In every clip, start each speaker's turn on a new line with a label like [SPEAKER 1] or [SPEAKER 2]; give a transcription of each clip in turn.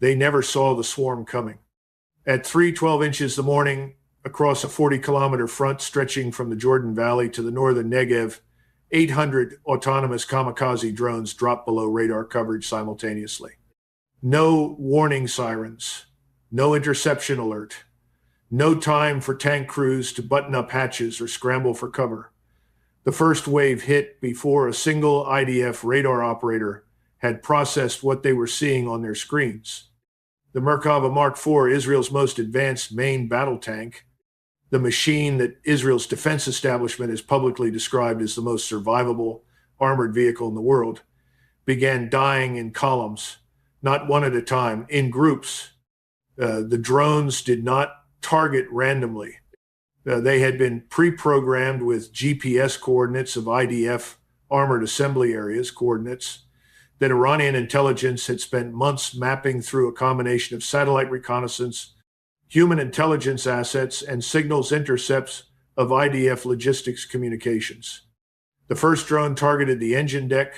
[SPEAKER 1] They never saw the swarm coming. At 3:12 inches the morning, across a 40-kilometer front stretching from the Jordan Valley to the northern Negev, 800 autonomous kamikaze drones dropped below radar coverage simultaneously. No warning sirens, no interception alert, no time for tank crews to button up hatches or scramble for cover. The first wave hit before a single IDF radar operator had processed what they were seeing on their screens. The Merkava Mark IV, Israel's most advanced main battle tank, the machine that Israel's defense establishment has publicly described as the most survivable armored vehicle in the world, began dying in columns, not one at a time, in groups. The drones did not target randomly. They had been pre-programmed with GPS coordinates of IDF armored assembly areas, coordinates that Iranian intelligence had spent months mapping through a combination of satellite reconnaissance, human intelligence assets, and signals intercepts of IDF logistics communications. The first drone targeted the engine deck.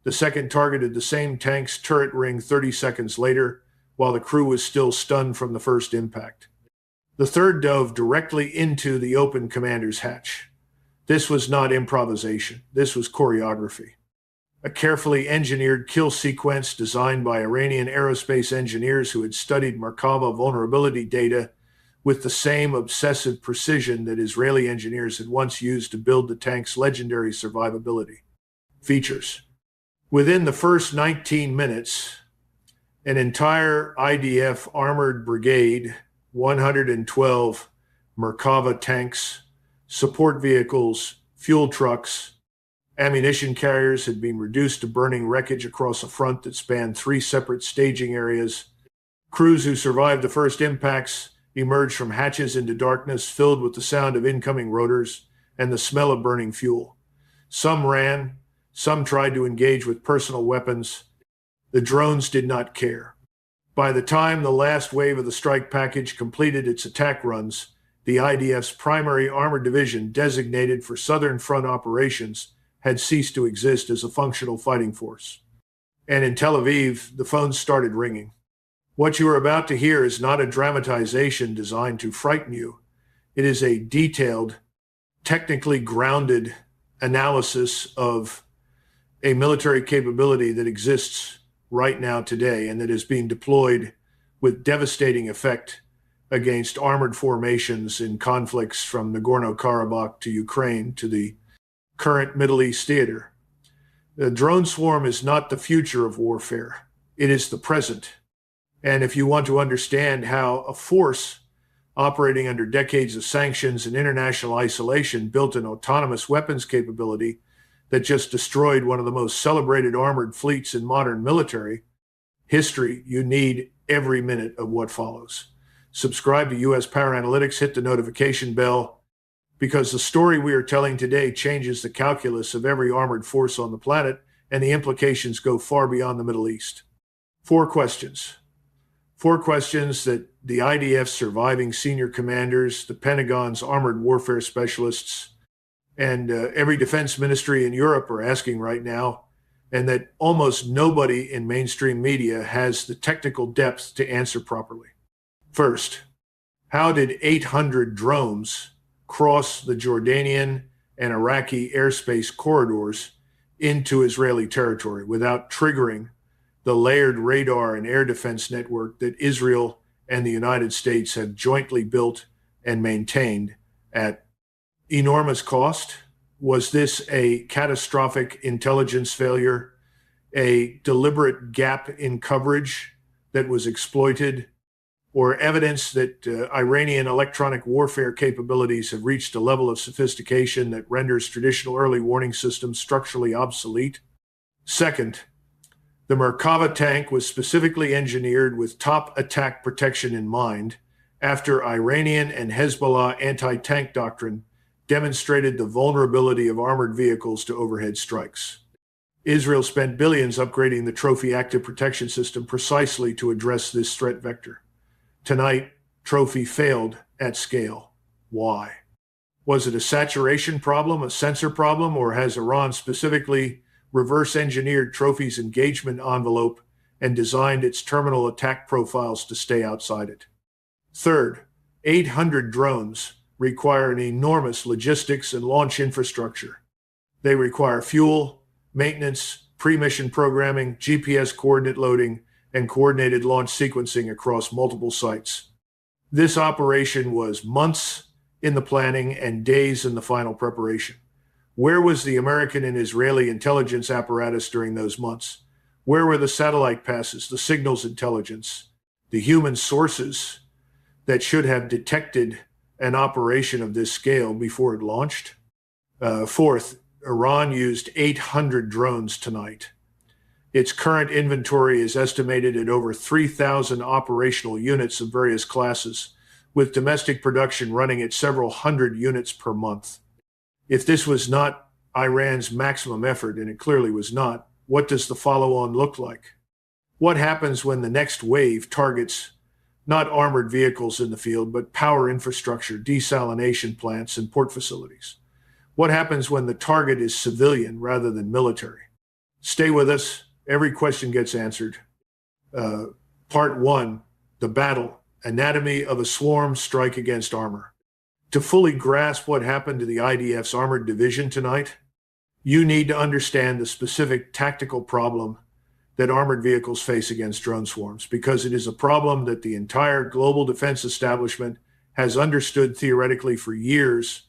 [SPEAKER 1] The second targeted the same tank's turret ring 30 seconds later, while the crew was still stunned from the first impact. The third dove directly into the open commander's hatch. This was not improvisation. This was choreography. A carefully engineered kill sequence designed by Iranian aerospace engineers who had studied Merkava vulnerability data with the same obsessive precision that Israeli engineers had once used to build the tank's legendary survivability features. Within the first 19 minutes, an entire IDF Armored Brigade, 112 Merkava tanks, support vehicles, fuel trucks, ammunition carriers had been reduced to burning wreckage across a front that spanned 3 separate staging areas. Crews who survived the first impacts emerged from hatches into darkness filled with the sound of incoming rotors and the smell of burning fuel. Some ran, some tried to engage with personal weapons. The drones did not care. By the time the last wave of the strike package completed its attack runs, the IDF's primary armored division designated for Southern Front operations had ceased to exist as a functional fighting force. And in Tel Aviv, the phones started ringing. What you are about to hear is not a dramatization designed to frighten you. It is a detailed, technically grounded analysis of a military capability that exists right now today and that is being deployed with devastating effect against armored formations in conflicts from Nagorno-Karabakh to Ukraine to the current Middle East theater. The drone swarm is not the future of warfare. It is the present. And if you want to understand how a force operating under decades of sanctions and international isolation built an autonomous weapons capability that just destroyed one of the most celebrated armored fleets in modern military history, you need every minute of what follows. Subscribe to US Power Analytics, hit the notification bell, because the story we are telling today changes the calculus of every armored force on the planet, and the implications go far beyond the Middle East. 4 questions. 4 questions that the IDF's surviving senior commanders, the Pentagon's armored warfare specialists, and every defense ministry in Europe are asking right now, and that almost nobody in mainstream media has the technical depth to answer properly. First, how did 800 drones cross the Jordanian and Iraqi airspace corridors into Israeli territory without triggering the layered radar and air defense network that Israel and the United States have jointly built and maintained at enormous cost? Was this a catastrophic intelligence failure, a deliberate gap in coverage that was exploited, or evidence that Iranian electronic warfare capabilities have reached a level of sophistication that renders traditional early warning systems structurally obsolete? Second, the Merkava tank was specifically engineered with top attack protection in mind after Iranian and Hezbollah anti-tank doctrine demonstrated the vulnerability of armored vehicles to overhead strikes. Israel spent billions upgrading the Trophy active protection system precisely to address this threat vector. Tonight, Trophy failed at scale. Why? Was it a saturation problem, a sensor problem, or has Iran specifically reverse-engineered Trophy's engagement envelope and designed its terminal attack profiles to stay outside it. Third, 800 drones require an enormous logistics and launch infrastructure. They require fuel, maintenance, pre-mission programming, GPS coordinate loading, and coordinated launch sequencing across multiple sites. This operation was months in the planning and days in the final preparation. Where was the American and Israeli intelligence apparatus during those months? Where were the satellite passes, the signals intelligence, the human sources that should have detected an operation of this scale before it launched? Fourth, Iran used 800 drones tonight. Its current inventory is estimated at over 3,000 operational units of various classes, with domestic production running at several hundred units per month. If this was not Iran's maximum effort, and it clearly was not, what does the follow-on look like? What happens when the next wave targets not armored vehicles in the field, but power infrastructure, desalination plants, and port facilities? What happens when the target is civilian rather than military? Stay with us. Every question gets answered. Part 1, the battle, anatomy of a swarm strike against armor. To fully grasp what happened to the IDF's armored division tonight, you need to understand the specific tactical problem that armored vehicles face against drone swarms, because it is a problem that the entire global defense establishment has understood theoretically for years,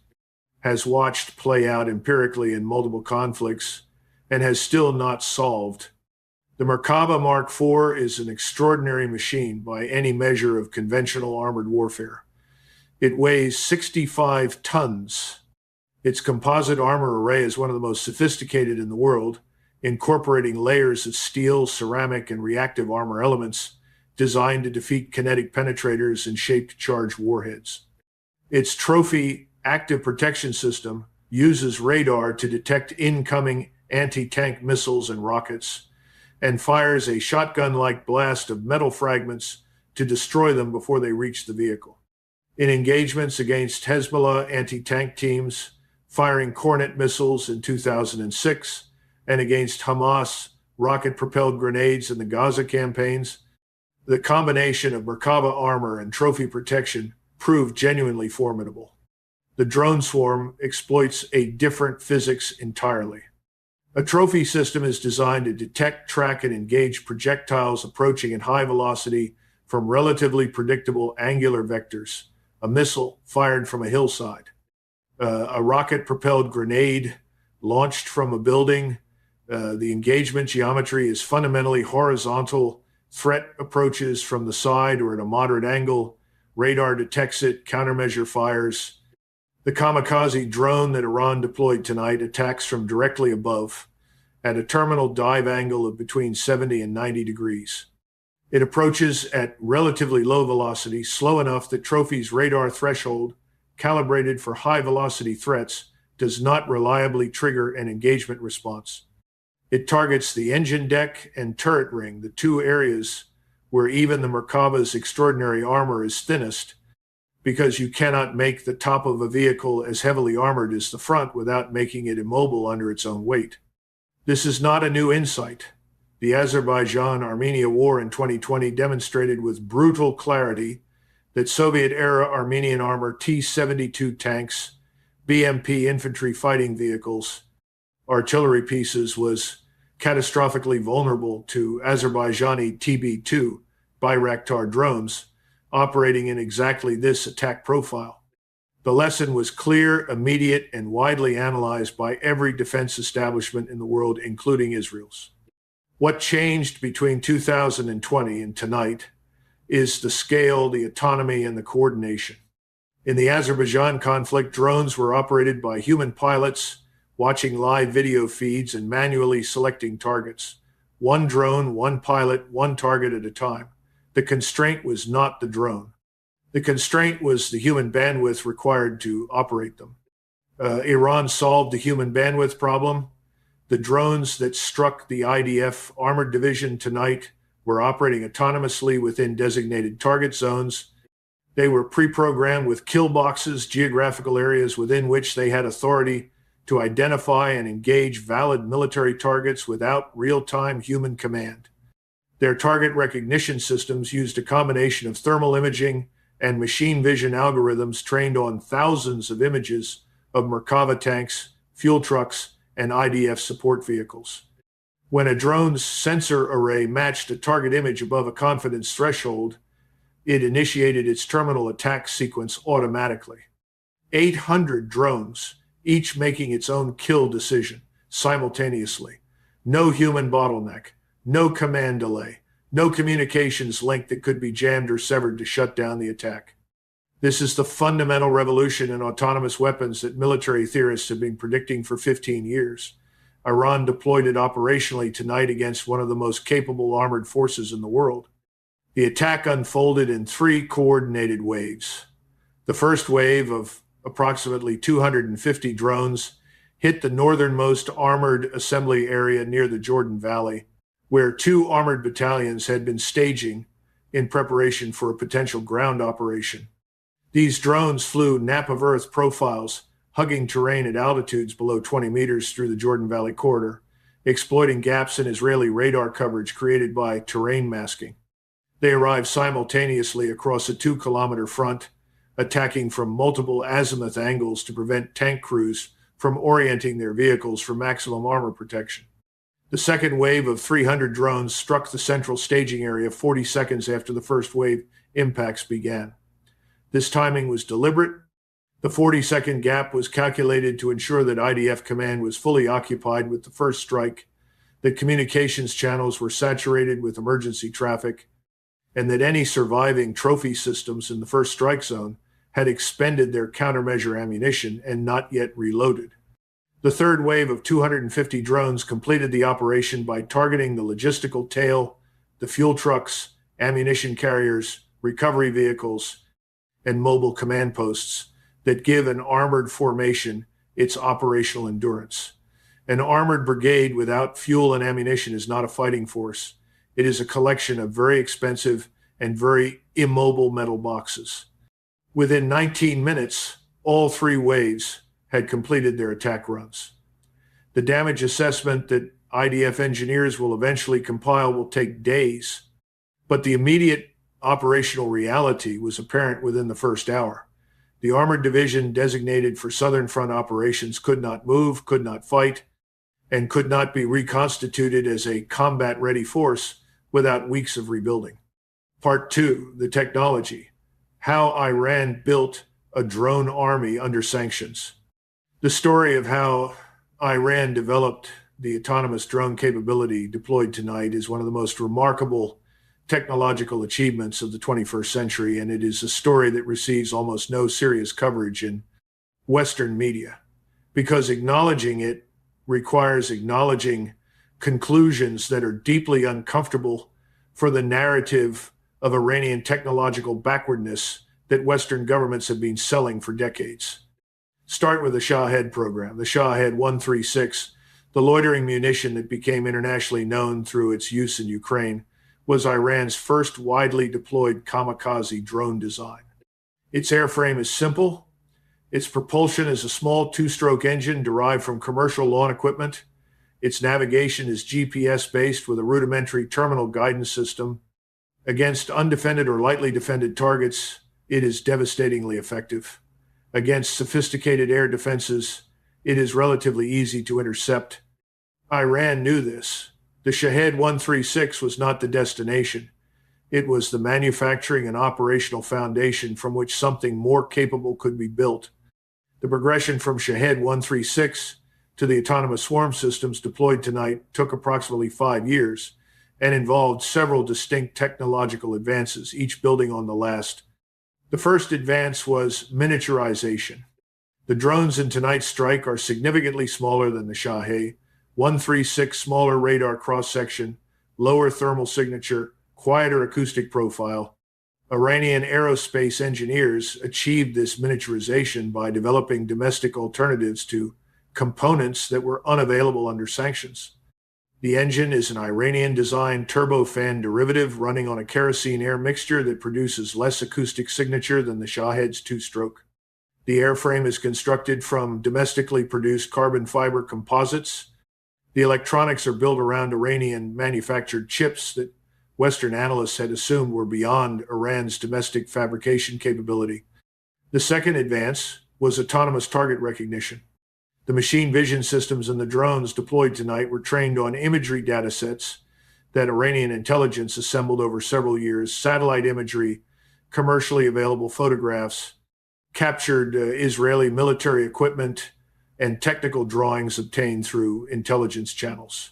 [SPEAKER 1] has watched play out empirically in multiple conflicts, and has still not solved. The Merkava Mark IV is an extraordinary machine by any measure of conventional armored warfare. It weighs 65 tons. Its composite armor array is one of the most sophisticated in the world, incorporating layers of steel, ceramic, and reactive armor elements designed to defeat kinetic penetrators and shaped charged warheads. Its trophy active protection system uses radar to detect incoming anti-tank missiles and rockets, and fires a shotgun-like blast of metal fragments to destroy them before they reach the vehicle. In engagements against Hezbollah anti-tank teams, firing Cornet missiles in 2006, and against Hamas rocket-propelled grenades in the Gaza campaigns, the combination of Merkava armor and trophy protection proved genuinely formidable. The drone swarm exploits a different physics entirely. A trophy system is designed to detect, track, and engage projectiles approaching at high velocity from relatively predictable angular vectors. A missile fired from a hillside, a rocket-propelled grenade launched from a building. The engagement geometry is fundamentally horizontal. Threat approaches from the side or at a moderate angle. Radar detects it, countermeasure fires. The kamikaze drone that Iran deployed tonight attacks from directly above at a terminal dive angle of between 70 and 90 degrees. It approaches at relatively low velocity, slow enough that Trophy's radar threshold, calibrated for high-velocity threats, does not reliably trigger an engagement response. It targets the engine deck and turret ring, the two areas where even the Merkava's extraordinary armor is thinnest, because you cannot make the top of a vehicle as heavily armored as the front without making it immobile under its own weight. This is not a new insight. The Azerbaijan-Armenia war in 2020 demonstrated with brutal clarity that Soviet-era Armenian armor T-72 tanks, BMP infantry fighting vehicles, artillery pieces was catastrophically vulnerable to Azerbaijani TB2 Bayraktar drones operating in exactly this attack profile. The lesson was clear, immediate, and widely analyzed by every defense establishment in the world, including Israel's. What changed between 2020 and tonight is the scale, the autonomy, and the coordination. In the Azerbaijan conflict, drones were operated by human pilots watching live video feeds and manually selecting targets. One drone, one pilot, one target at a time. The constraint was not the drone. The constraint was the human bandwidth required to operate them. Iran solved the human bandwidth problem. The drones that struck the IDF armored division tonight were operating autonomously within designated target zones. They were pre-programmed with kill boxes, geographical areas within which they had authority to identify and engage valid military targets without real-time human command. Their target recognition systems used a combination of thermal imaging and machine vision algorithms trained on thousands of images of Merkava tanks, fuel trucks, and IDF support vehicles. When a drone's sensor array matched a target image above a confidence threshold, it initiated its terminal attack sequence automatically. 800 drones, each making its own kill decision simultaneously. No human bottleneck, no command delay, no communications link that could be jammed or severed to shut down the attack. This is the fundamental revolution in autonomous weapons that military theorists have been predicting for 15 years. Iran deployed it operationally tonight against one of the most capable armored forces in the world. The attack unfolded in 3 coordinated waves. The first wave of approximately 250 drones hit the northernmost armored assembly area near the Jordan Valley, where 2 armored battalions had been staging in preparation for a potential ground operation. These drones flew nap of earth profiles, hugging terrain at altitudes below 20 meters through the Jordan Valley corridor, exploiting gaps in Israeli radar coverage created by terrain masking. They arrived simultaneously across a 2-kilometer front, attacking from multiple azimuth angles to prevent tank crews from orienting their vehicles for maximum armor protection. The second wave of 300 drones struck the central staging area 40 seconds after the first wave impacts began. This timing was deliberate. The 40-second gap was calculated to ensure that IDF command was fully occupied with the first strike, that communications channels were saturated with emergency traffic, and that any surviving trophy systems in the first strike zone had expended their countermeasure ammunition and not yet reloaded. The third wave of 250 drones completed the operation by targeting the logistical tail, the fuel trucks, ammunition carriers, recovery vehicles, and mobile command posts that give an armored formation its operational endurance. An armored brigade without fuel and ammunition is not a fighting force. It is a collection of very expensive and very immobile metal boxes. Within 19 minutes, all 3 waves had completed their attack runs. The damage assessment that IDF engineers will eventually compile will take days, but the immediate operational reality was apparent within the first hour. The armored division designated for Southern Front operations could not move, could not fight, and could not be reconstituted as a combat-ready force without weeks of rebuilding. Part 2, the technology. How Iran built a drone army under sanctions. The story of how Iran developed the autonomous drone capability deployed tonight is one of the most remarkable technological achievements of the 21st century, and it is a story that receives almost no serious coverage in Western media, because acknowledging it requires acknowledging conclusions that are deeply uncomfortable for the narrative of Iranian technological backwardness that Western governments have been selling for decades. Start with the Shahed program, the Shahed 136, the loitering munition that became internationally known through its use in Ukraine, was Iran's first widely deployed kamikaze drone design. Its airframe is simple. Its propulsion is a small 2-stroke engine derived from commercial lawn equipment. Its navigation is GPS-based with a rudimentary terminal guidance system. Against undefended or lightly defended targets, it is devastatingly effective. Against sophisticated air defenses, it is relatively easy to intercept. Iran knew this. The Shahed 136 was not the destination. It was the manufacturing and operational foundation from which something more capable could be built. The progression from Shahed 136 to the autonomous swarm systems deployed tonight took approximately 5 years and involved several distinct technological advances, each building on the last. The first advance was miniaturization. The drones in tonight's strike are significantly smaller than the Shahed. 136 smaller radar cross-section, lower thermal signature, quieter acoustic profile. Iranian aerospace engineers achieved this miniaturization by developing domestic alternatives to components that were unavailable under sanctions. The engine is an Iranian-designed turbofan derivative running on a kerosene air mixture that produces less acoustic signature than the Shahed's 2-stroke. The airframe is constructed from domestically produced carbon fiber composites. The electronics are built around Iranian-manufactured chips that Western analysts had assumed were beyond Iran's domestic fabrication capability. The second advance was autonomous target recognition. The machine vision systems in the drones deployed tonight were trained on imagery datasets that Iranian intelligence assembled over several years, satellite imagery, commercially available photographs, captured Israeli military equipment, and technical drawings obtained through intelligence channels.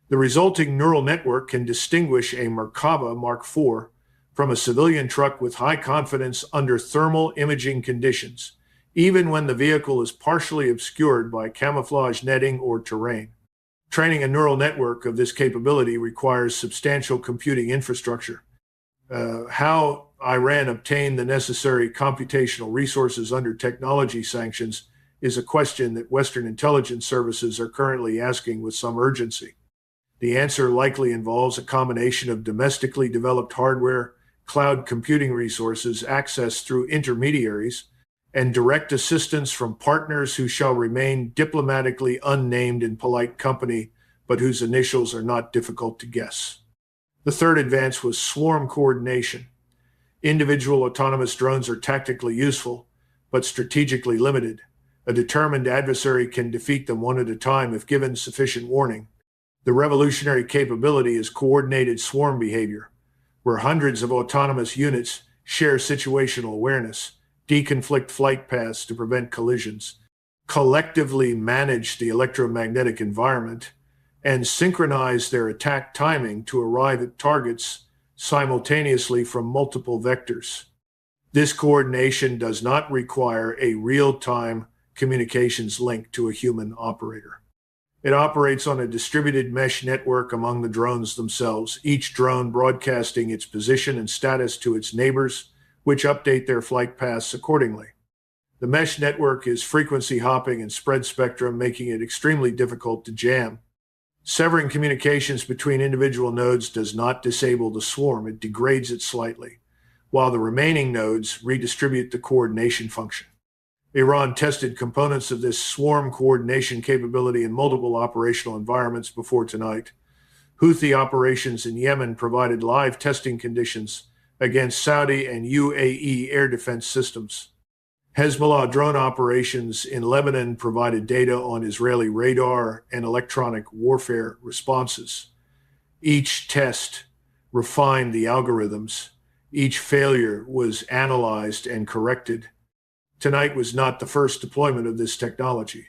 [SPEAKER 1] The resulting neural network can distinguish a Merkava Mark IV from a civilian truck with high confidence under thermal imaging conditions, even when the vehicle is partially obscured by camouflage netting or terrain. Training a neural network of this capability requires substantial computing infrastructure. How Iran obtained the necessary computational resources under technology sanctions is a question that Western intelligence services are currently asking with some urgency. The answer likely involves a combination of domestically developed hardware, cloud computing resources accessed through intermediaries, and direct assistance from partners who shall remain diplomatically unnamed in polite company, but whose initials are not difficult to guess. The third advance was swarm coordination. Individual autonomous drones are tactically useful, but strategically limited. A determined adversary can defeat them one at a time if given sufficient warning. The revolutionary capability is coordinated swarm behavior, where hundreds of autonomous units share situational awareness, deconflict flight paths to prevent collisions, collectively manage the electromagnetic environment, and synchronize their attack timing to arrive at targets simultaneously from multiple vectors. This coordination does not require a real-time communications link to a human operator. It operates on a distributed mesh network among the drones themselves, each drone broadcasting its position and status to its neighbors, which update their flight paths accordingly. The mesh network is frequency hopping and spread spectrum, making it extremely difficult to jam. Severing communications between individual nodes does not disable the swarm, it degrades it slightly, while the remaining nodes redistribute the coordination function. Iran tested components of this swarm coordination capability in multiple operational environments before tonight. Houthi operations in Yemen provided live testing conditions against Saudi and UAE air defense systems. Hezbollah drone operations in Lebanon provided data on Israeli radar and electronic warfare responses. Each test refined the algorithms. Each failure was analyzed and corrected. Tonight was not the first deployment of this technology.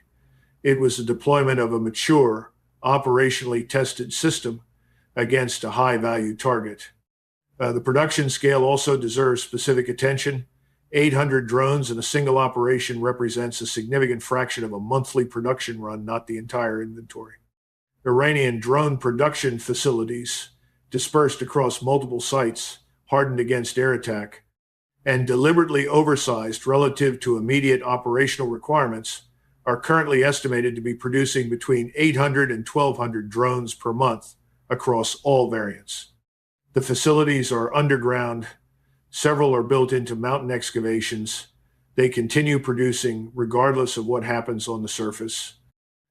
[SPEAKER 1] It was the deployment of a mature, operationally tested system against a high-value target. The production scale also deserves specific attention. 800 drones in a single operation represents a significant fraction of a monthly production run, not the entire inventory. Iranian drone production facilities, dispersed across multiple sites, hardened against air attack, and deliberately oversized relative to immediate operational requirements, are currently estimated to be producing between 800 and 1,200 drones per month across all variants. The facilities are underground. Several are built into mountain excavations. They continue producing regardless of what happens on the surface.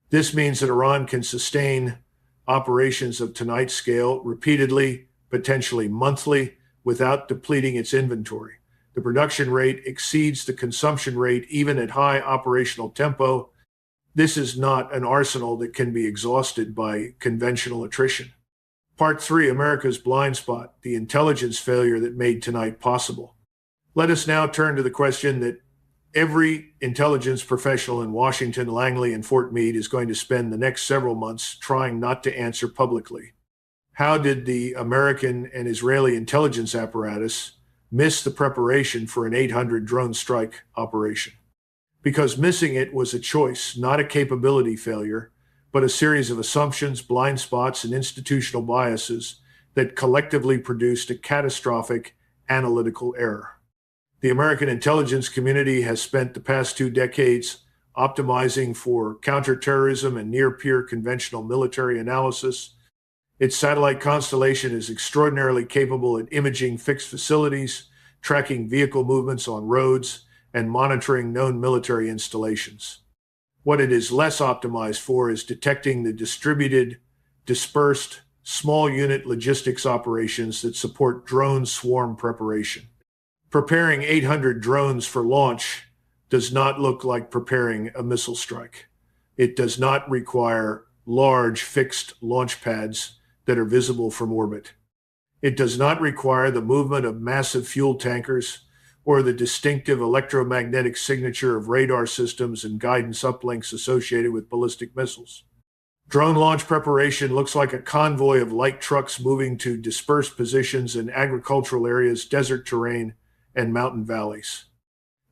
[SPEAKER 1] This means that Iran can sustain operations of tonight's scale repeatedly, potentially monthly, without depleting its inventory. The production rate exceeds the consumption rate even at high operational tempo. This is not an arsenal that can be exhausted by conventional attrition. Part 3, America's blind spot, the intelligence failure that made tonight possible. Let us now turn to the question that every intelligence professional in Washington, Langley, and Fort Meade is going to spend the next several months trying not to answer publicly. How did the American and Israeli intelligence apparatus miss the preparation for an 800 drone strike operation? Because missing it was a choice, not a capability failure, but a series of assumptions, blind spots, and institutional biases that collectively produced a catastrophic analytical error. The American intelligence community has spent the past 2 decades optimizing for counterterrorism and near-peer conventional military analysis. Its satellite constellation is extraordinarily capable at imaging fixed facilities, tracking vehicle movements on roads, and monitoring known military installations. What it is less optimized for is detecting the distributed, dispersed, small unit logistics operations that support drone swarm preparation. Preparing 800 drones for launch does not look like preparing a missile strike. It does not require large fixed launch pads that are visible from orbit. It does not require the movement of massive fuel tankers or the distinctive electromagnetic signature of radar systems and guidance uplinks associated with ballistic missiles. Drone launch preparation looks like a convoy of light trucks moving to dispersed positions in agricultural areas, desert terrain, and mountain valleys.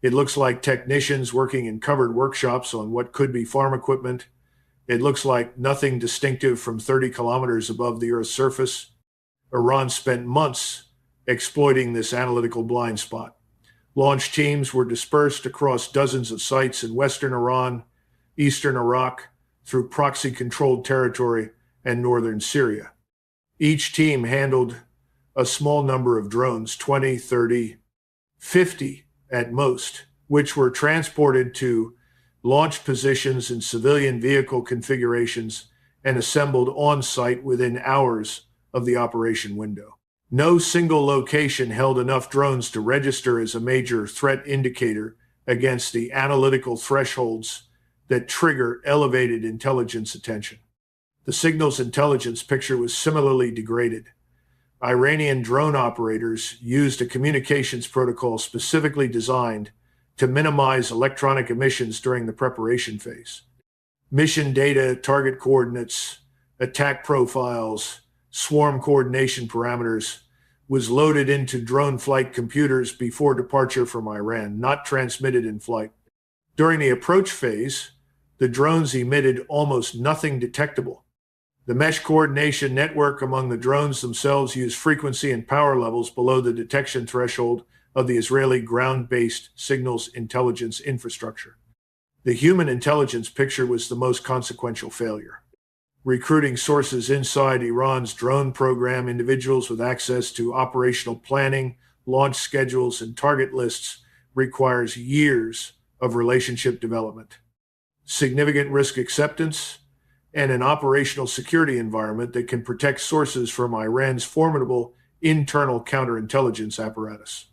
[SPEAKER 1] It looks like technicians working in covered workshops on what could be farm equipment. It looks like nothing distinctive from 30 kilometers above the Earth's surface. Iran spent months exploiting this analytical blind spot. Launch teams were dispersed across dozens of sites in western Iran, eastern Iraq, through proxy-controlled territory, and northern Syria. Each team handled a small number of drones, 20, 30, 50 at most, which were transported to launch positions in civilian vehicle configurations and assembled on-site within hours of the operation window. No single location held enough drones to register as a major threat indicator against the analytical thresholds that trigger elevated intelligence attention. The signals intelligence picture was similarly degraded. Iranian drone operators used a communications protocol specifically designed to minimize electronic emissions during the preparation phase. Mission data, target coordinates, attack profiles, swarm coordination parameters was loaded into drone flight computers before departure from Iran, not transmitted in flight. During the approach phase, the drones emitted almost nothing detectable. The mesh coordination network among the drones themselves used frequency and power levels below the detection threshold of the Israeli ground-based signals intelligence infrastructure. The human intelligence picture was the most consequential failure. Recruiting sources inside Iran's drone program, individuals with access to operational planning, launch schedules, and target lists requires years of relationship development, significant risk acceptance, and an operational security environment that can protect sources from Iran's formidable internal counterintelligence apparatus.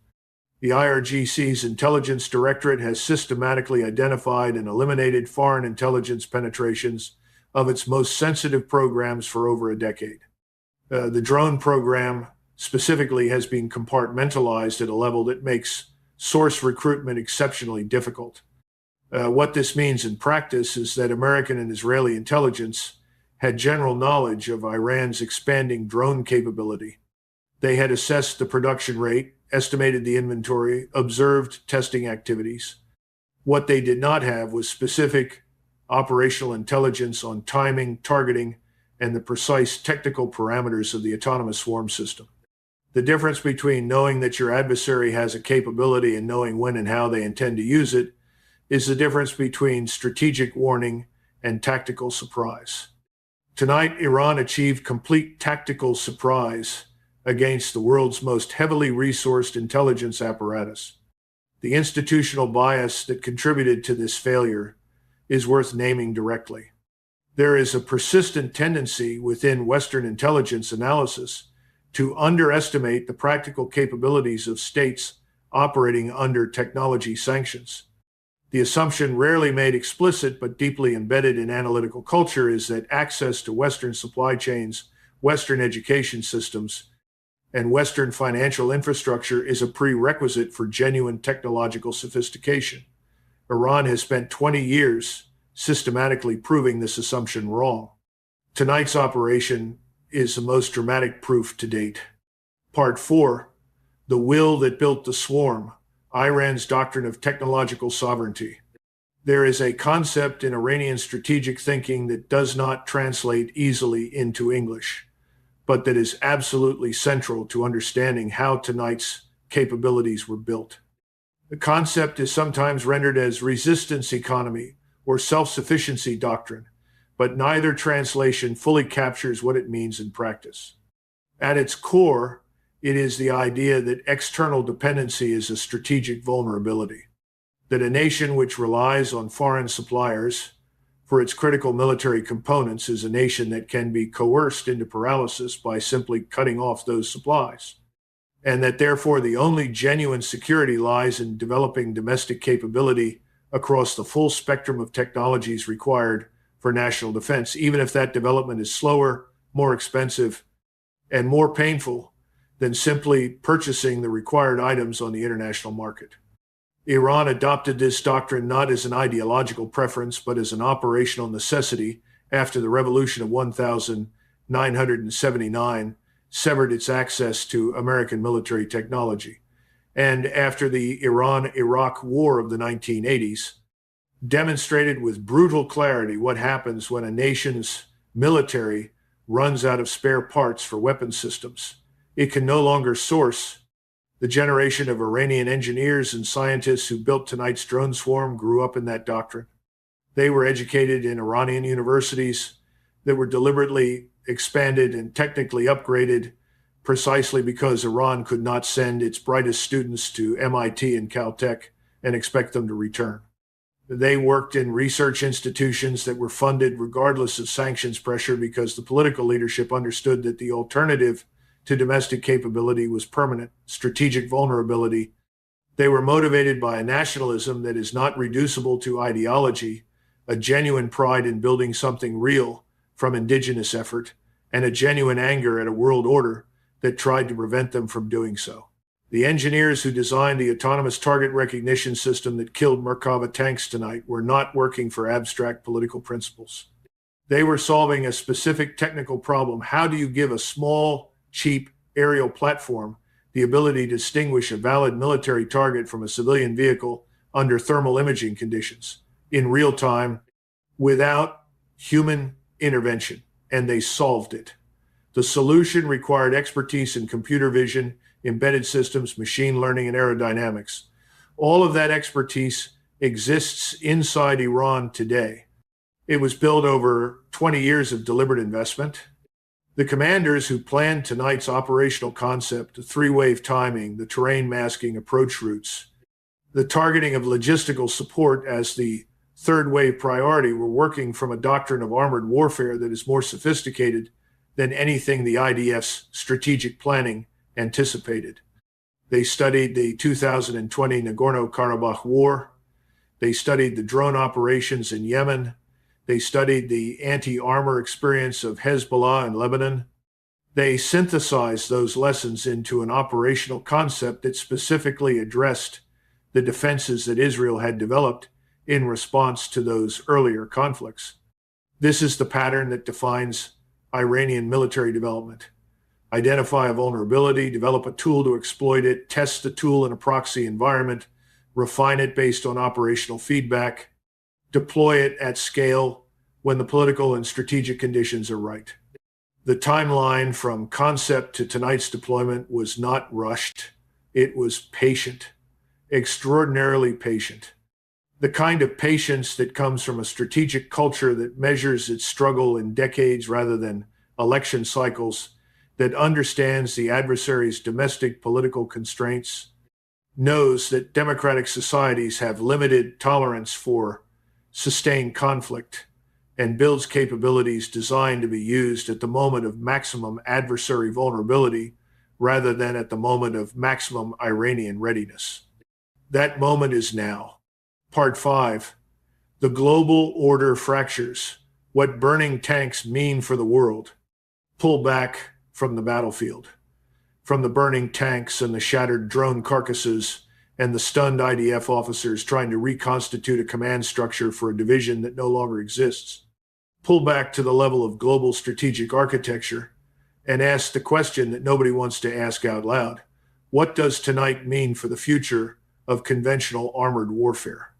[SPEAKER 1] The IRGC's Intelligence Directorate has systematically identified and eliminated foreign intelligence penetrations of its most sensitive programs for over a decade. The drone program specifically has been compartmentalized at a level that makes source recruitment exceptionally difficult. What this means in practice is that American and Israeli intelligence had general knowledge of Iran's expanding drone capability. They had assessed the production rate, estimated the inventory, observed testing activities. What they did not have was specific operational intelligence on timing, targeting, and the precise technical parameters of the autonomous swarm system. The difference between knowing that your adversary has a capability and knowing when and how they intend to use it is the difference between strategic warning and tactical surprise. Tonight, Iran achieved complete tactical surprise against the world's most heavily resourced intelligence apparatus. The institutional bias that contributed to this failure is worth naming directly. There is a persistent tendency within Western intelligence analysis to underestimate the practical capabilities of states operating under technology sanctions. The assumption, rarely made explicit but deeply embedded in analytical culture, is that access to Western supply chains, Western education systems, and Western financial infrastructure is a prerequisite for genuine technological sophistication. Iran has spent 20 years systematically proving this assumption wrong. Tonight's operation is the most dramatic proof to date. Part 4, The Will That Built the Swarm, Iran's Doctrine of Technological Sovereignty. There is a concept in Iranian strategic thinking that does not translate easily into English, but that is absolutely central to understanding how tonight's capabilities were built. The concept is sometimes rendered as resistance economy or self-sufficiency doctrine, but neither translation fully captures what it means in practice. At its core, it is the idea that external dependency is a strategic vulnerability, that a nation which relies on foreign suppliers for its critical military components is a nation that can be coerced into paralysis by simply cutting off those supplies, and that therefore the only genuine security lies in developing domestic capability across the full spectrum of technologies required for national defense, even if that development is slower, more expensive, and more painful than simply purchasing the required items on the international market. Iran adopted this doctrine not as an ideological preference, but as an operational necessity after the revolution of 1979 severed its access to American military technology, and after the Iran-Iraq War of the 1980s, demonstrated with brutal clarity what happens when a nation's military runs out of spare parts for weapon systems. It can no longer source. The generation of Iranian engineers and scientists who built tonight's drone swarm grew up in that doctrine. They were educated in Iranian universities that were deliberately expanded and technically upgraded precisely because Iran could not send its brightest students to MIT and Caltech and expect them to return. They worked in research institutions that were funded regardless of sanctions pressure because the political leadership understood that the alternative to domestic capability was permanent, strategic vulnerability. They were motivated by a nationalism that is not reducible to ideology, a genuine pride in building something real from indigenous effort, and a genuine anger at a world order that tried to prevent them from doing so. The engineers who designed the autonomous target recognition system that killed Merkava tanks tonight were not working for abstract political principles. They were solving a specific technical problem. How do you give a small, cheap aerial platform the ability to distinguish a valid military target from a civilian vehicle under thermal imaging conditions in real time without human intervention? And they solved it. The solution required expertise in computer vision, embedded systems, machine learning, and aerodynamics. All of that expertise exists inside Iran today. It was built over 20 years of deliberate investment. The commanders who planned tonight's operational concept, the three-wave timing, the terrain masking approach routes, the targeting of logistical support as the third wave priority were working from a doctrine of armored warfare that is more sophisticated than anything the IDF's strategic planning anticipated. They studied the 2020 Nagorno-Karabakh War. They studied the drone operations in Yemen. They studied the anti-armor experience of Hezbollah in Lebanon. They synthesized those lessons into an operational concept that specifically addressed the defenses that Israel had developed in response to those earlier conflicts. This is the pattern that defines Iranian military development. Identify a vulnerability, develop a tool to exploit it, test the tool in a proxy environment, refine it based on operational feedback, deploy it at scale when the political and strategic conditions are right. The timeline from concept to tonight's deployment was not rushed. It was patient, extraordinarily patient. The kind of patience that comes from a strategic culture that measures its struggle in decades rather than election cycles, that understands the adversary's domestic political constraints, knows that democratic societies have limited tolerance for sustained conflict, and builds capabilities designed to be used at the moment of maximum adversary vulnerability rather than at the moment of maximum Iranian readiness. That moment is now. Part 5. The global order fractures. What burning tanks mean for the world. Pull back from the battlefield, from the burning tanks and the shattered drone carcasses and the stunned IDF officers trying to reconstitute a command structure for a division that no longer exists. Pull back to the level of global strategic architecture and ask the question that nobody wants to ask out loud. What does tonight mean for the future of conventional armored warfare?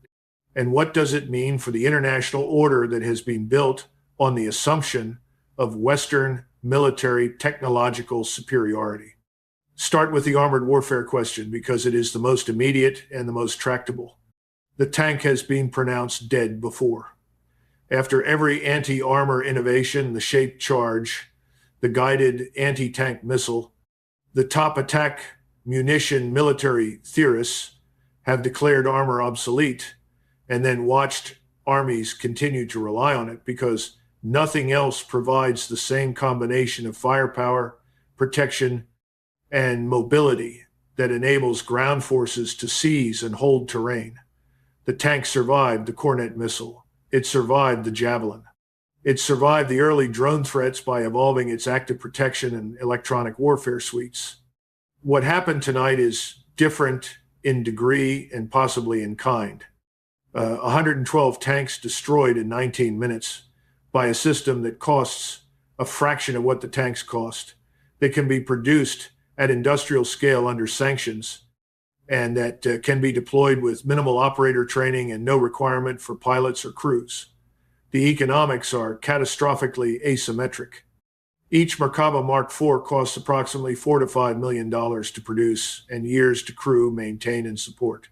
[SPEAKER 1] And what does it mean for the international order that has been built on the assumption of Western military technological superiority? Start with the armored warfare question because it is the most immediate and the most tractable. The tank has been pronounced dead before. After every anti-armor innovation, the shaped charge, the guided anti-tank missile, the top attack munition military theorists have declared armor obsolete and then watched armies continue to rely on it because nothing else provides the same combination of firepower, protection, and mobility that enables ground forces to seize and hold terrain. The tank survived the Cornet missile. It survived the Javelin. It survived the early drone threats by evolving its active protection and electronic warfare suites. What happened tonight is different in degree and possibly in kind. 112 tanks destroyed in 19 minutes by a system that costs a fraction of what the tanks cost, that can be produced at industrial scale under sanctions, and that can be deployed with minimal operator training and no requirement for pilots or crews. The economics are catastrophically asymmetric. Each Merkava Mark IV costs approximately $4 to $5 million to produce and years to crew, maintain, and support.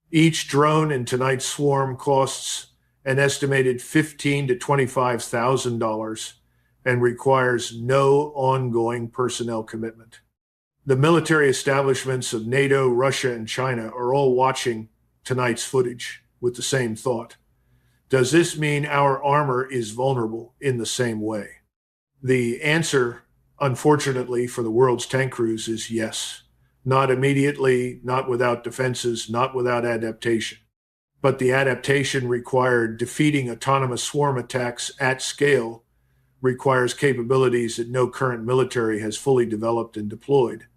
[SPEAKER 1] Each drone in tonight's swarm costs an estimated $15,000 to $25,000 and requires no ongoing personnel commitment. The military establishments of NATO, Russia, and China are all watching tonight's footage with the same thought. Does this mean our armor is vulnerable in the same way? The answer, unfortunately for the world's tank crews, is yes. Not immediately, not without defenses, not without adaptation. But the adaptation required defeating autonomous swarm attacks at scale requires capabilities that no current military has fully developed and deployed.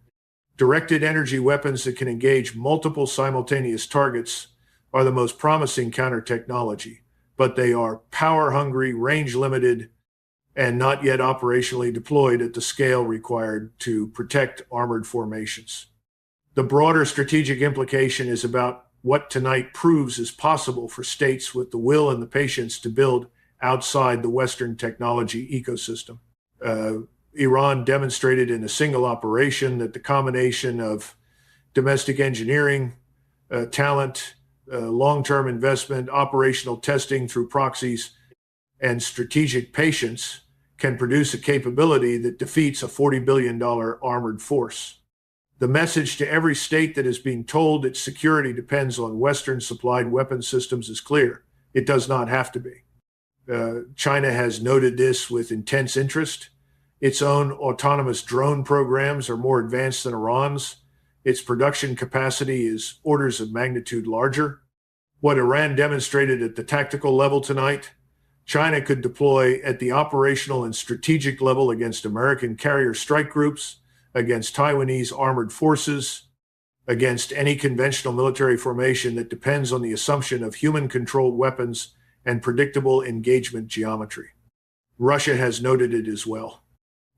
[SPEAKER 1] Directed energy weapons that can engage multiple simultaneous targets are the most promising counter technology, but they are power-hungry, range-limited, and not yet operationally deployed at the scale required to protect armored formations. The broader strategic implication is about what tonight proves is possible for states with the will and the patience to build outside the Western technology ecosystem. Iran demonstrated in a single operation that the combination of domestic engineering, talent, long-term investment, operational testing through proxies, and strategic patience can produce a capability that defeats a $40 billion armored force. The message to every state that is being told its security depends on Western-supplied weapon systems is clear. It does not have to be. China has noted this with intense interest. Its own autonomous drone programs are more advanced than Iran's. Its production capacity is orders of magnitude larger. What Iran demonstrated at the tactical level tonight, China could deploy at the operational and strategic level against American carrier strike groups, against Taiwanese armored forces, against any conventional military formation that depends on the assumption of human-controlled weapons and predictable engagement geometry. Russia has noted it as well.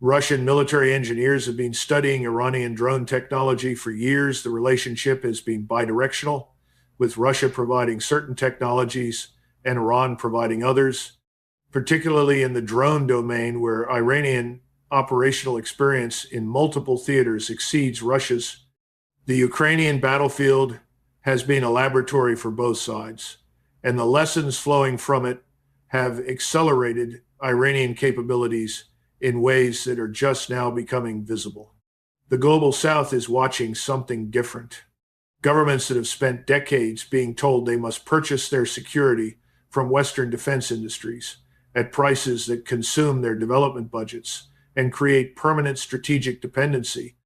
[SPEAKER 1] Russian military engineers have been studying Iranian drone technology for years. The relationship has been bidirectional, with Russia providing certain technologies and Iran providing others, particularly in the drone domain where Iranian operational experience in multiple theaters exceeds Russia's. The Ukrainian battlefield has been a laboratory for both sides, and the lessons flowing from it have accelerated Iranian capabilities in ways that are just now becoming visible. The global South is watching something different. Governments that have spent decades being told they must purchase their security from Western defense industries at prices that consume their development budgets and create permanent strategic dependency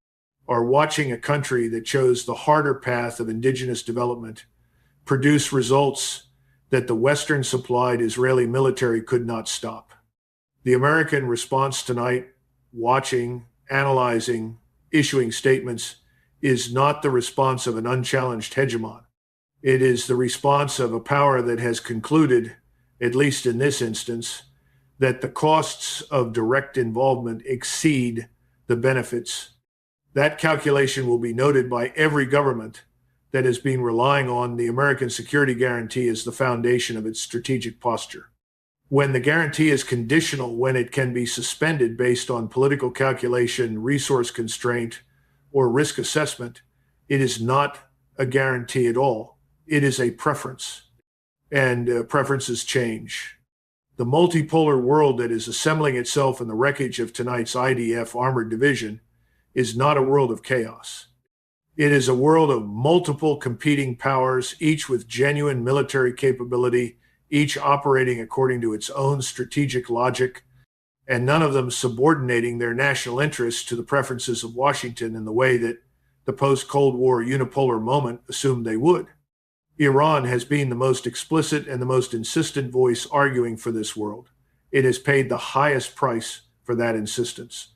[SPEAKER 1] are watching a country that chose the harder path of indigenous development produce results that the Western-supplied Israeli military could not stop. The American response tonight, watching, analyzing, issuing statements, is not the response of an unchallenged hegemon. It is the response of a power that has concluded, at least in this instance, that the costs of direct involvement exceed the benefits. That calculation will be noted by every government that has been relying on the American security guarantee as the foundation of its strategic posture. When the guarantee is conditional, when it can be suspended based on political calculation, resource constraint, or risk assessment, it is not a guarantee at all. It is a preference, and preferences change. The multipolar world that is assembling itself in the wreckage of tonight's IDF armored division is not a world of chaos. It is a world of multiple competing powers, each with genuine military capability each operating according to its own strategic logic, and none of them subordinating their national interests to the preferences of Washington in the way that the post-Cold War unipolar moment assumed they would. Iran has been the most explicit and the most insistent voice arguing for this world. It has paid the highest price for that insistence.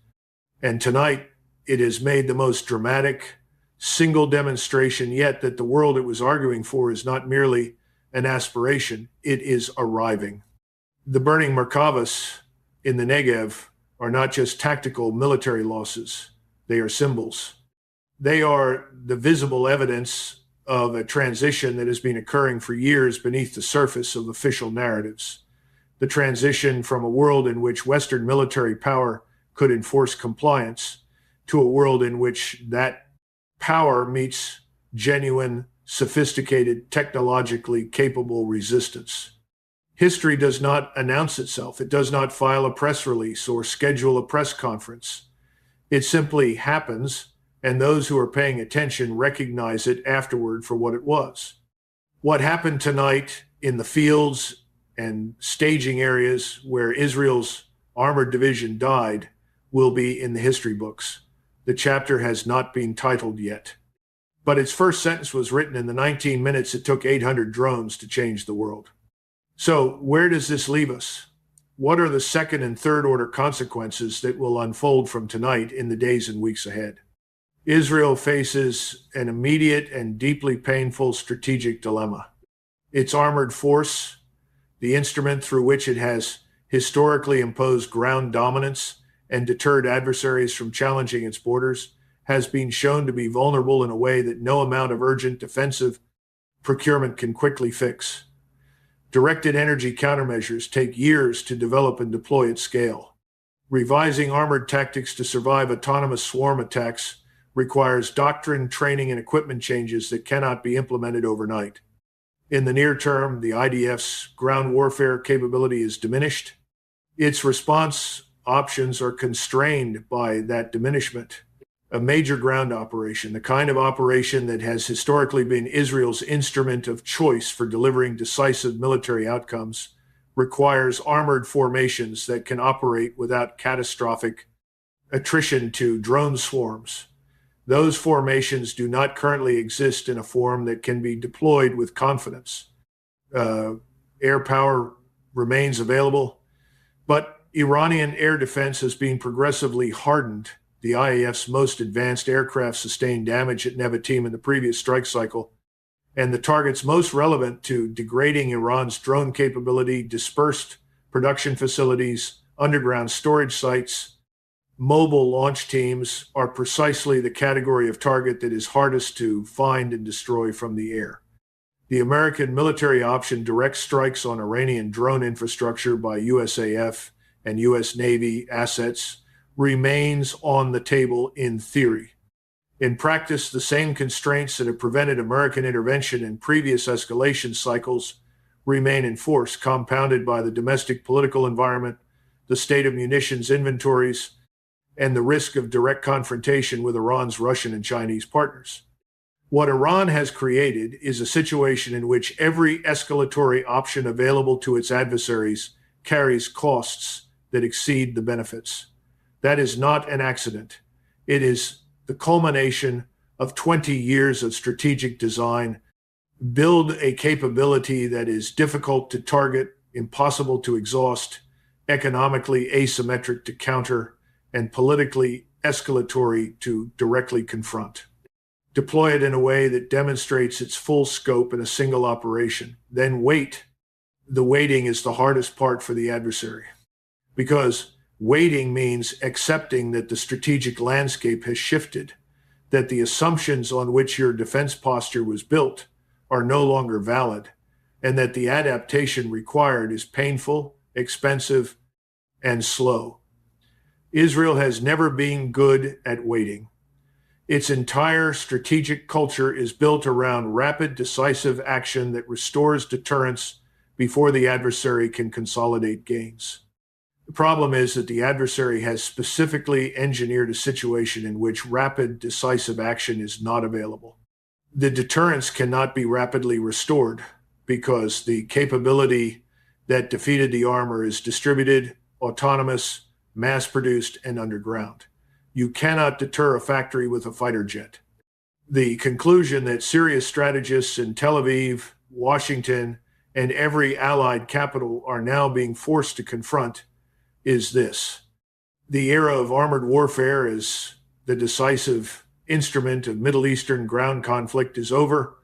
[SPEAKER 1] And tonight, it has made the most dramatic single demonstration yet that the world it was arguing for is not merely an aspiration, it is arriving. The burning Merkavas in the Negev are not just tactical military losses, they are symbols. They are the visible evidence of a transition that has been occurring for years beneath the surface of official narratives. The transition from a world in which Western military power could enforce compliance to a world in which that power meets genuine, sophisticated, technologically capable resistance. History does not announce itself. It does not file a press release or schedule a press conference. It simply happens, and those who are paying attention recognize it afterward for what it was. What happened tonight in the fields and staging areas where Israel's armored division died will be in the history books. The chapter has not been titled yet, but its first sentence was written in the 19 minutes it took 800 drones to change the world. So where does this leave us? What are the second and third order consequences that will unfold from tonight in the days and weeks ahead? Israel faces an immediate and deeply painful strategic dilemma. Its armored force, the instrument through which it has historically imposed ground dominance and deterred adversaries from challenging its borders, has been shown to be vulnerable in a way that no amount of urgent defensive procurement can quickly fix. Directed energy countermeasures take years to develop and deploy at scale. Revising armored tactics to survive autonomous swarm attacks requires doctrine, training, and equipment changes that cannot be implemented overnight. In the near term, the IDF's ground warfare capability is diminished. Its response options are constrained by that diminishment. A major ground operation, the kind of operation that has historically been Israel's instrument of choice for delivering decisive military outcomes, requires armored formations that can operate without catastrophic attrition to drone swarms. Those formations do not currently exist in a form that can be deployed with confidence. Air power remains available, but Iranian air defense has been progressively hardened. The IAF's most advanced aircraft sustained damage at Nevatim in the previous strike cycle, and the targets most relevant to degrading Iran's drone capability, dispersed production facilities, underground storage sites, mobile launch teams are precisely the category of target that is hardest to find and destroy from the air. The American military option directs strikes on Iranian drone infrastructure by USAF and US Navy assets remains on the table in theory. In practice, the same constraints that have prevented American intervention in previous escalation cycles remain in force, compounded by the domestic political environment, the state of munitions inventories, and the risk of direct confrontation with Iran's Russian and Chinese partners. What Iran has created is a situation in which every escalatory option available to its adversaries carries costs that exceed the benefits. That is not an accident. It is the culmination of 20 years of strategic design. Build a capability that is difficult to target, impossible to exhaust, economically asymmetric to counter, and politically escalatory to directly confront. Deploy it in a way that demonstrates its full scope in a single operation. Then wait. The waiting is the hardest part for the adversary, because waiting means accepting that the strategic landscape has shifted, that the assumptions on which your defense posture was built are no longer valid, and that the adaptation required is painful, expensive, and slow. Israel has never been good at waiting. Its entire strategic culture is built around rapid, decisive action that restores deterrence before the adversary can consolidate gains. The problem is that the adversary has specifically engineered a situation in which rapid, decisive action is not available. The deterrence cannot be rapidly restored because the capability that defeated the armor is distributed, autonomous, mass-produced, and underground. You cannot deter a factory with a fighter jet. The conclusion that serious strategists in Tel Aviv, Washington, and every allied capital are now being forced to confront is this. The era of armored warfare as the decisive instrument of Middle Eastern ground conflict is over.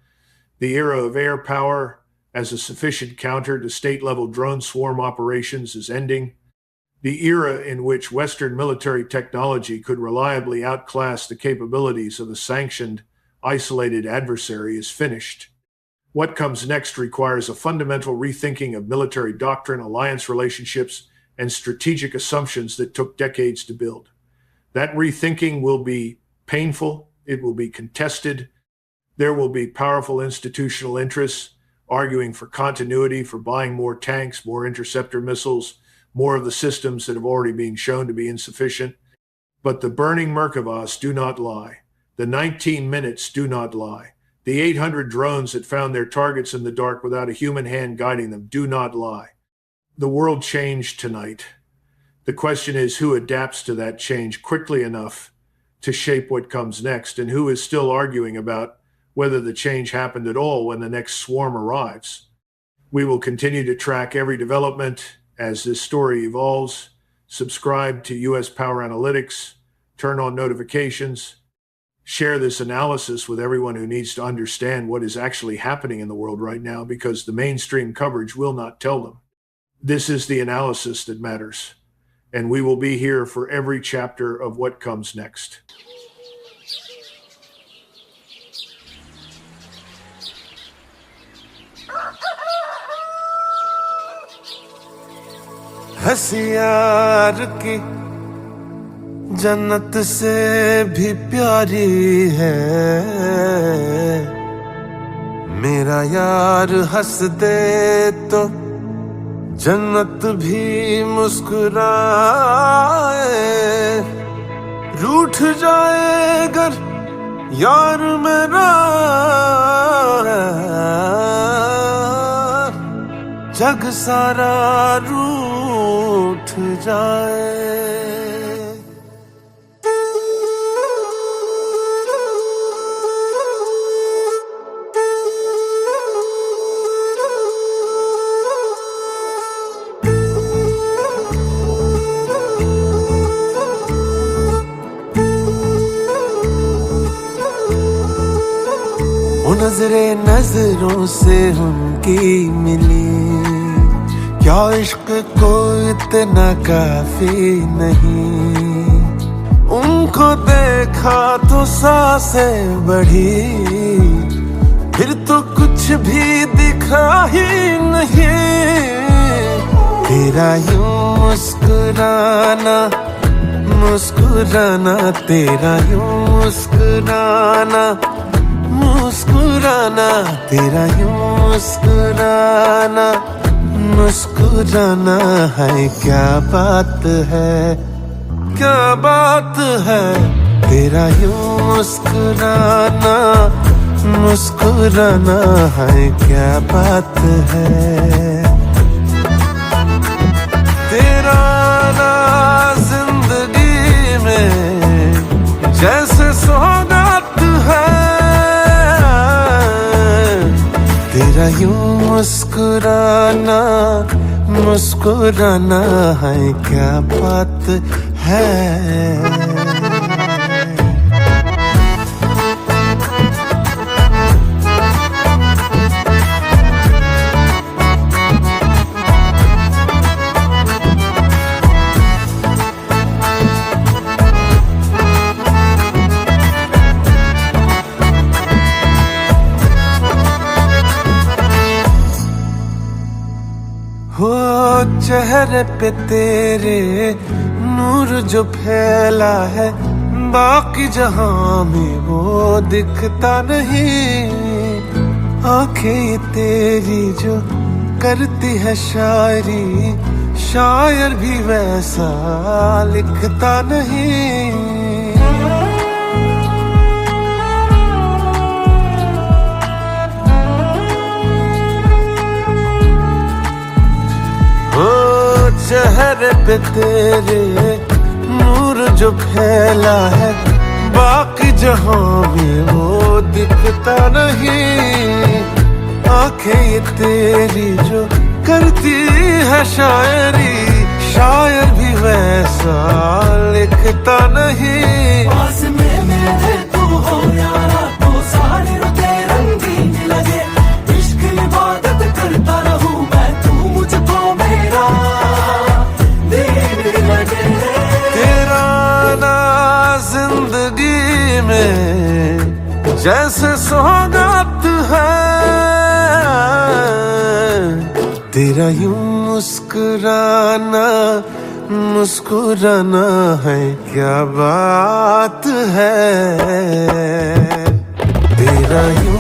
[SPEAKER 1] The era of air power as a sufficient counter to state-level drone swarm operations is ending. The era in which Western military technology could reliably outclass the capabilities of a sanctioned, isolated adversary is finished. What comes next requires a fundamental rethinking of military doctrine, alliance relationships, and strategic assumptions that took decades to build. That rethinking will be painful. It will be contested. There will be powerful institutional interests arguing for continuity, for buying more tanks, more interceptor missiles, more of the systems that have already been shown to be insufficient. But the burning Merkavas do not lie. The 19 minutes do not lie. The 800 drones that found their targets in the dark without a human hand guiding them do not lie. The world changed tonight. The question is who adapts to that change quickly enough to shape what comes next, and who is still arguing about whether the change happened at all when the next swarm arrives. We will continue to track every development as this story evolves. Subscribe to US Power Analytics, turn on notifications, share this analysis with everyone who needs to understand what is actually happening in the world right now, because the mainstream coverage will not tell them. This is the analysis that matters, and we will be here for every chapter of what comes next.
[SPEAKER 2] Hisar की जन्नत से भी प्यारी है, मेरा यार हंस दे तो जन्नत भी मुस्कुराए, रूठ जाए अगर यार मेरा जग सारा रूठ जाए। वो नजरे नजरों से उनकी मिली, क्या इश्क को इतना काफी नहीं, उनको देखा तो सांसें बढ़ी, फिर तो कुछ भी दिखा ही नहीं, तेरा यूं मुस्कुराना मुस्कुराना, तेरा यूं मुस्कुराना मुस्कुराना, तेरा यूं मुस्कुराना मुस्कुराना है, क्या बात है, क्या बात है, तेरा यूं मुस्कुराना मुस्कुराना है, क्या बात है, तेरा ना जिंदगी में जैसे सौगात है, तेरा यूं मुस्कुराना मुस्कुराना है, क्या बात है। हो चेहरे पे तेरे नूर जो फैला है, बाकी जहां में वो दिखता नहीं, आंखें तेरी जो करती है शायरी, शायर भी वैसा लिखता नहीं, चेहरे पे तेरे नूर जो फैला है, बाकी जहां में वो दिखता नहीं। आंखें ये तेरी जो करती है शायरी, शायर भी वैसा लिखता नहीं।
[SPEAKER 3] पास में मेरे तू हो यारा, तो सारे रुते रंगीन लगे। इश्क इबादत करता रहूं मैं, तू मुझको मेरा दीन लगे।
[SPEAKER 2] तेरा ना जिंदगी में जैसे सौगात है, तेरा यूं मुस्कुराना मुस्कुराना है क्या बात है। तेरा यूं